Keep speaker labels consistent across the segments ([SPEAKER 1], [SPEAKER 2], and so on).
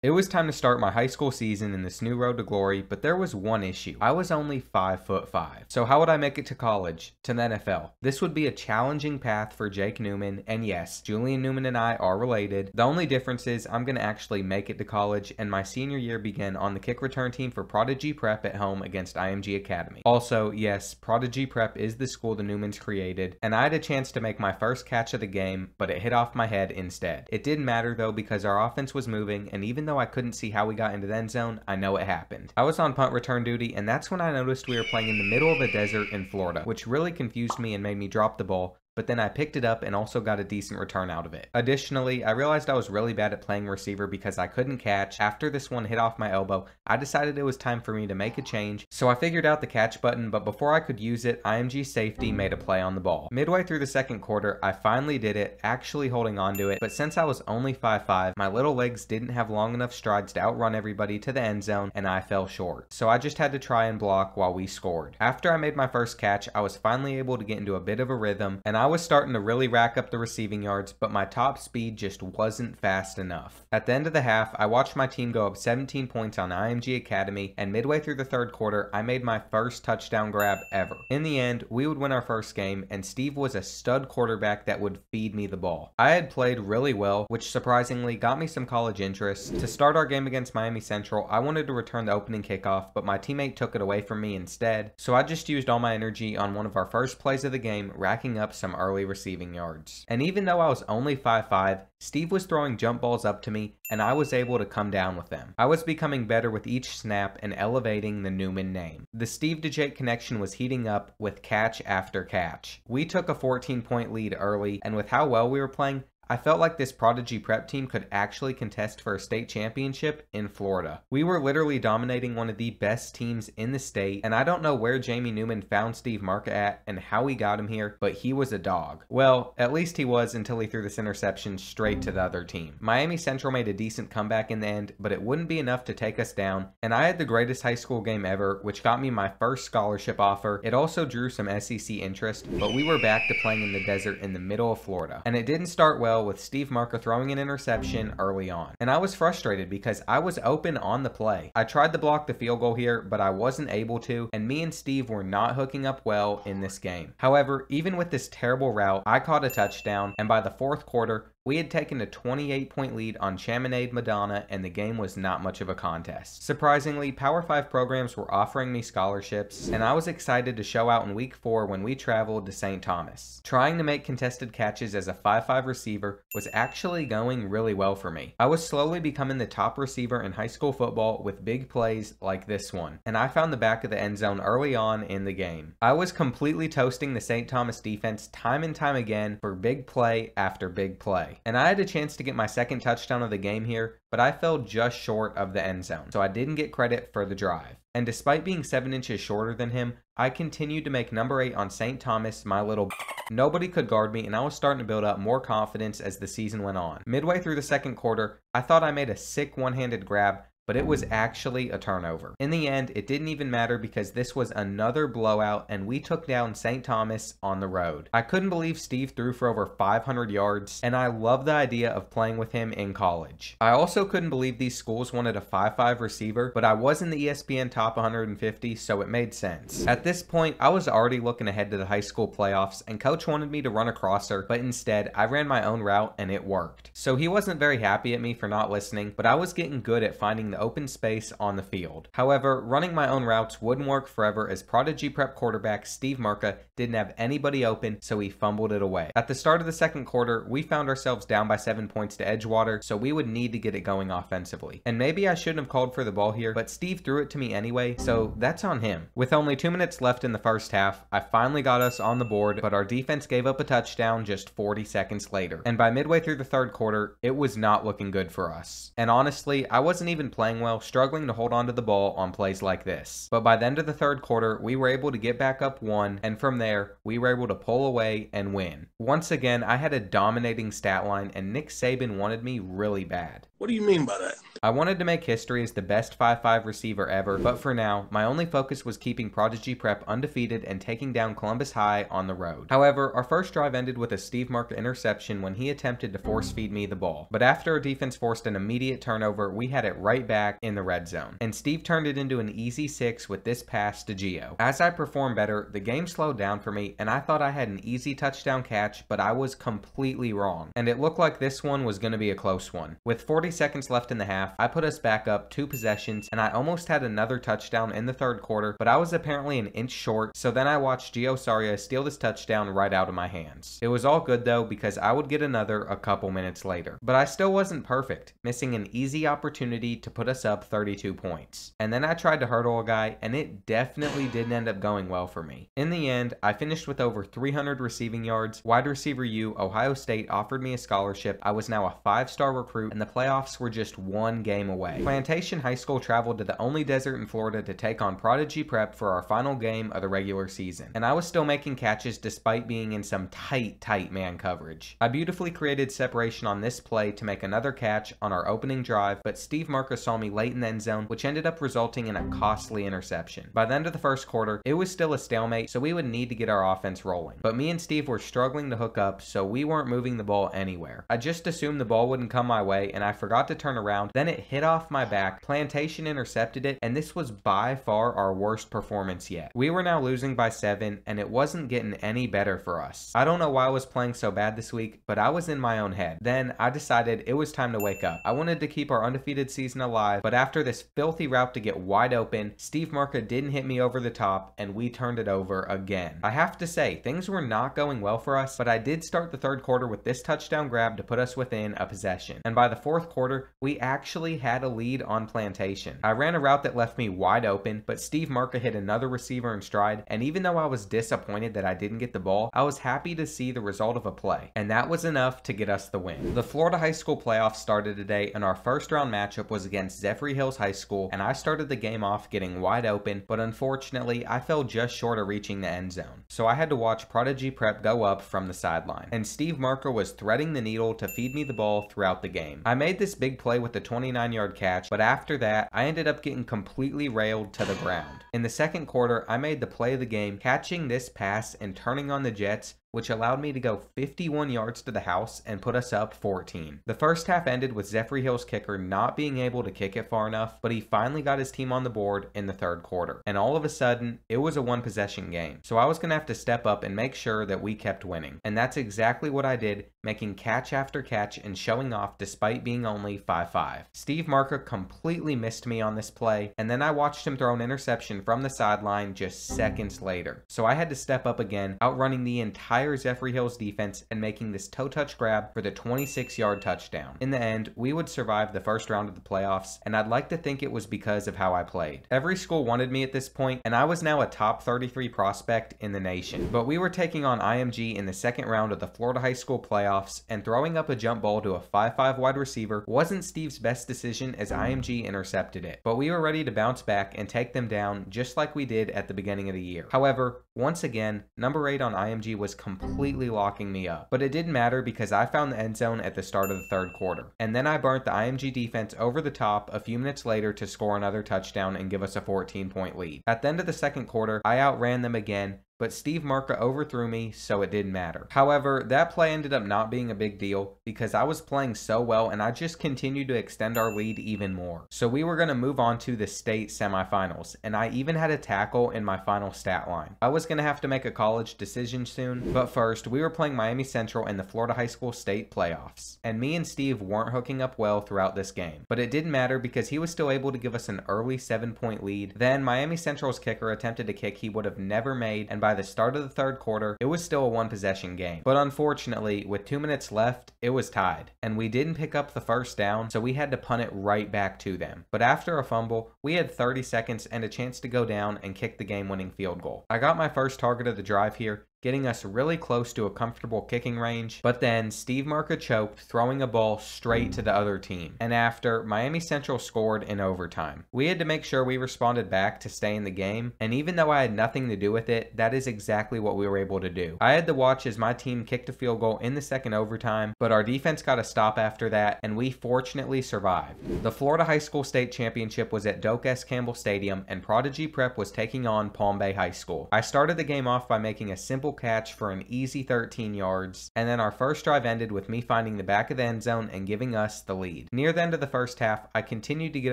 [SPEAKER 1] It was time to start my high school season in this new road to glory, but there was one issue. I was only 5'5". So how would I make it to college, to the NFL? This would be a challenging path for Jake Newman, and yes, Julian Newman and I are related. The only difference is I'm going to actually make it to college, and my senior year began on the kick return team for Prodigy Prep at home against IMG Academy. Also, yes, Prodigy Prep is the school the Newmans created, and I had a chance to make my first catch of the game, but it hit off my head instead. It didn't matter though because our offense was moving, and even though I couldn't see how we got into the end zone, I know it happened. I was on punt return duty, and that's when I noticed we were playing in the middle of a desert in Florida, which really confused me and made me drop the ball. But then I picked it up and also got a decent return out of it. Additionally, I realized I was really bad at playing receiver because I couldn't catch. After this one hit off my elbow, I decided it was time for me to make a change, so I figured out the catch button, but before I could use it, IMG safety made a play on the ball. Midway through the second quarter, I finally did it, actually holding on to it, but since I was only 5'5", my little legs didn't have long enough strides to outrun everybody to the end zone, and I fell short. So I just had to try and block while we scored. After I made my first catch, I was finally able to get into a bit of a rhythm, and I was starting to really rack up the receiving yards, but my top speed just wasn't fast enough. At the end of the half, I watched my team go up 17 points on IMG Academy, and midway through the third quarter, I made my first touchdown grab ever. In the end, we would win our first game, and Steve was a stud quarterback that would feed me the ball. I had played really well, which surprisingly got me some college interest. To start our game against Miami Central, I wanted to return the opening kickoff, but my teammate took it away from me instead, so I just used all my energy on one of our first plays of the game, racking up some early receiving yards. And even though I was only 5'5", Steve was throwing jump balls up to me, and I was able to come down with them. I was becoming better with each snap and elevating the Newman name. The Steve to Jake connection was heating up with catch after catch. We took a 14-point lead early, and with how well we were playing, I felt like this Prodigy Prep team could actually contest for a state championship in Florida. We were literally dominating one of the best teams in the state, and I don't know where Jamie Newman found Steve Marca at and how he got him here, but he was a dog. Well, at least he was until he threw this interception straight to the other team. Miami Central made a decent comeback in the end, but it wouldn't be enough to take us down, and I had the greatest high school game ever, which got me my first scholarship offer. It also drew some SEC interest, but we were back to playing in the desert in the middle of Florida. And it didn't start well with Steve Marca throwing an interception early on. And I was frustrated because I was open on the play. I tried to block the field goal here, but I wasn't able to, and me and Steve were not hooking up well in this game. However, even with this terrible route, I caught a touchdown, and by the fourth quarter, we had taken a 28-point lead on Chaminade Madonna, and the game was not much of a contest. Surprisingly, Power 5 programs were offering me scholarships, and I was excited to show out in week 4 when we traveled to St. Thomas. Trying to make contested catches as a 5'5" receiver was actually going really well for me. I was slowly becoming the top receiver in high school football with big plays like this one, and I found the back of the end zone early on in the game. I was completely toasting the St. Thomas defense time and time again for big play after big play. And I had a chance to get my second touchdown of the game here, but I fell just short of the end zone, so I didn't get credit for the drive. And despite being 7 inches shorter than him, I continued to make number 8 on St. Thomas my little Nobody could guard me, and I was starting to build up more confidence as the season went on. Midway through the second quarter, I thought I made a sick one-handed grab, but it was actually a turnover. In the end, it didn't even matter because this was another blowout and we took down St. Thomas on the road. I couldn't believe Steve threw for over 500 yards, and I love the idea of playing with him in college. I also couldn't believe these schools wanted a 5'5" receiver, but I was in the ESPN top 150, so it made sense. At this point, I was already looking ahead to the high school playoffs, and coach wanted me to run a crosser, but instead, I ran my own route and it worked. So he wasn't very happy at me for not listening, but I was getting good at finding the open space on the field. However, running my own routes wouldn't work forever as Prodigy Prep quarterback Steve Marca didn't have anybody open, so he fumbled it away. At the start of the second quarter, we found ourselves down by 7 points to Edgewater, so we would need to get it going offensively. And maybe I shouldn't have called for the ball here, but Steve threw it to me anyway, so that's on him. With only 2 minutes left in the first half, I finally got us on the board, but our defense gave up a touchdown just 40 seconds later. And by midway through the third quarter, it was not looking good for us. And honestly, I wasn't even playing playing well, struggling to hold on to the ball on plays like this. But by the end of the third quarter, we were able to get back up 1, and from there, we were able to pull away and win. Once again, I had a dominating stat line, and Nick Saban wanted me really bad.
[SPEAKER 2] What do you mean by that?
[SPEAKER 1] I wanted to make history as the best 5'5" receiver ever, but for now, my only focus was keeping Prodigy Prep undefeated and taking down Columbus High on the road. However, our first drive ended with a Steve Marker interception when he attempted to force feed me the ball. But after our defense forced an immediate turnover, we had it right back in the red zone. And Steve turned it into an easy 6 with this pass to Gio. As I performed better, the game slowed down for me, and I thought I had an easy touchdown catch, but I was completely wrong. And it looked like this one was going to be a close one. With 40 seconds left in the half, I put us back up 2 possessions, and I almost had another touchdown in the third quarter, but I was apparently an inch short, so then I watched Gio Saria steal this touchdown right out of my hands. It was all good though, because I would get another a couple minutes later. But I still wasn't perfect, missing an easy opportunity to put us up 32 points. And then I tried to hurdle a guy, and it definitely didn't end up going well for me. In the end, I finished with over 300 receiving yards. Wide receiver U, Ohio State, offered me a scholarship. I was now a 5-star recruit, and the playoffs were just 1 game away. Plantation High School traveled to the only desert in Florida to take on Prodigy Prep for our final game of the regular season. And I was still making catches despite being in some tight man coverage. I beautifully created separation on this play to make another catch on our opening drive, but Steve Marker saw me late in the end zone, which ended up resulting in a costly interception. By the end of the first quarter, it was still a stalemate, so we would need to get our offense rolling. But me and Steve were struggling to hook up, so we weren't moving the ball anywhere. I just assumed the ball wouldn't come my way, and I forgot to turn around. Then it hit off my back, Plantation intercepted it, and this was by far our worst performance yet. We were now losing by 7, and it wasn't getting any better for us. I don't know why I was playing so bad this week, but I was in my own head. Then I decided it was time to wake up. I wanted to keep our undefeated season alive, but after this filthy route to get wide open, Steve Marker didn't hit me over the top, and we turned it over again. I have to say, things were not going well for us, but I did start the third quarter with this touchdown grab to put us within a possession. And by the fourth quarter, we actually had a lead on Plantation. I ran a route that left me wide open, but Steve Marker hit another receiver in stride, and even though I was disappointed that I didn't get the ball, I was happy to see the result of a play, and that was enough to get us the win. The Florida High School playoffs started today, and our first round matchup was against Zephyr Hills High School, and I started the game off getting wide open, but unfortunately, I fell just short of reaching the end zone. So I had to watch Prodigy Prep go up from the sideline, and Steve Marker was threading the needle to feed me the ball throughout the game. I made this big play with the 29-yard catch, but after that, I ended up getting completely railed to the ground. In the second quarter, I made the play of the game, catching this pass and turning on the Jets, which allowed me to go 51 yards to the house and put us up 14. The first half ended with Zephyr Hill's kicker not being able to kick it far enough, but he finally got his team on the board in the third quarter. And all of a sudden, it was a 1-possession game. So I was going to have to step up and make sure that we kept winning. And that's exactly what I did, making catch after catch and showing off despite being only 5'5". Steve Marker completely missed me on this play, and then I watched him throw an interception from the sideline just seconds later. So I had to step up again, outrunning the entire Zephyr Hills defense and making this toe touch grab for the 26-yard touchdown. In the end, we would survive the first round of the playoffs, and I'd like to think it was because of how I played. Every school wanted me at this point, and I was now a top 33 prospect in the nation. But we were taking on IMG in the second round of the Florida High School playoffs, and throwing up a jump ball to a 5'5" wide receiver wasn't Steve's best decision as IMG intercepted it. But we were ready to bounce back and take them down just like we did at the beginning of the year. However, once again, number 8 on IMG was completely locking me up. But it didn't matter because I found the end zone at the start of the third quarter. And then I burnt the IMG defense over the top a few minutes later to score another touchdown and give us a 14-point lead. At the end of the second quarter, I outran them again, but Steve Marker overthrew me, so it didn't matter. However, that play ended up not being a big deal because I was playing so well and I just continued to extend our lead even more. So we were going to move on to the state semifinals, and I even had a tackle in my final stat line. I was going to have to make a college decision soon, but first, we were playing Miami Central in the Florida High School State playoffs, and me and Steve weren't hooking up well throughout this game. But it didn't matter because he was still able to give us an early 7-point lead. Then Miami Central's kicker attempted a kick he would have never made, and by the start of the third quarter, it was still a 1-possession game. But unfortunately, with 2 minutes left, it was tied, and we didn't pick up the first down, so we had to punt it right back to them. But after a fumble, we had 30 seconds and a chance to go down and kick the game-winning field goal. I got my first target of the drive here, getting us really close to a comfortable kicking range, but then Steve Marca choked, throwing a ball straight to the other team. And after, Miami Central scored in overtime. We had to make sure we responded back to stay in the game, and even though I had nothing to do with it, that is exactly what we were able to do. I had to watch as my team kicked a field goal in the second overtime, but our defense got a stop after that, and we fortunately survived. The Florida High School State Championship was at Doak S. Campbell Stadium, and Prodigy Prep was taking on Palm Bay High School. I started the game off by making a simple catch for an easy 13 yards, and then our first drive ended with me finding the back of the end zone and giving us the lead. Near the end of the first half, I continued to get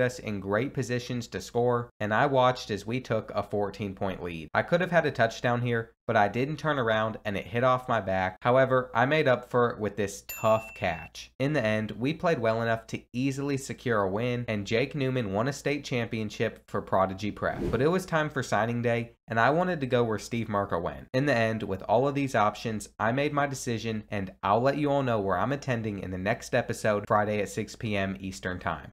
[SPEAKER 1] us in great positions to score, and I watched as we took a 14-point lead. I could have had a touchdown here, but I didn't turn around and it hit off my back. However, I made up for it with this tough catch. In the end, we played well enough to easily secure a win, and Jake Newman won a state championship for Prodigy Prep. But it was time for signing day, and I wanted to go where Steve Marca went. In the end, with all of these options, I made my decision, and I'll let you all know where I'm attending in the next episode, Friday at 6 p.m. Eastern Time.